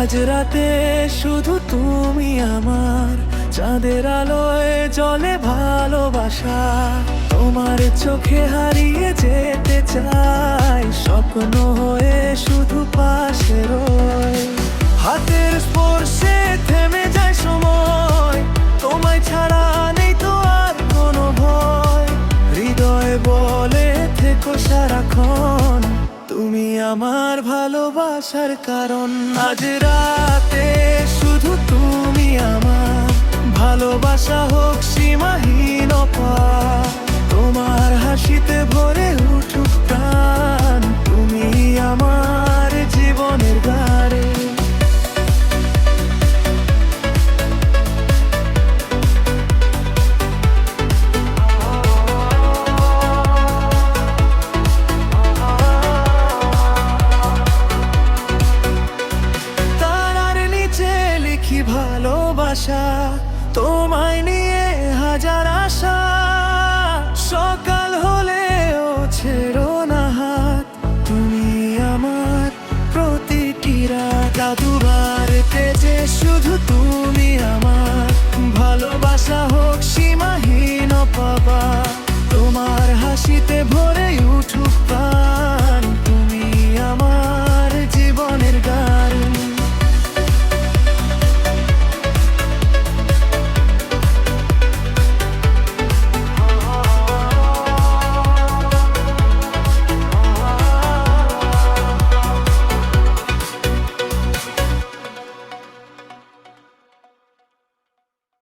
আজ রাতে শুধু তুমি আমার, চাঁদের আলোয় জলে ভালোবাসা। তোমার চোখে হারিয়ে যেতে চাই, স্বপ্ন হয়ে শুধু পাশে রয়। হাতের স্পর্শে থেমে যায় সময়, তোমায় ছাড়া নেই তো আর কোনো ভয়। হৃদয় বলে থেকো সারাক্ষণ, তুমি আমার ভালোবাসার কারণ। আজ রাতে শুধু তুমি আমার, ভালোবাসা হোক সীমাহীন অপার। তোমার হাসিতে ভরে উঠুক প্রাণ, তুমি আমার জীবনের গাড়ি। ভালোবাসা তোমায় নিয়ে হাজার আশা, সকাল হলেও ছেড়ো না হাত। তুমি আমার প্রতিটি রাত, দুবার পেতে শুধু তুমি আমার, ভালোবাসা হোক সীমাহীন পাবা। তোমার হাসিতে ভরে উঠুক।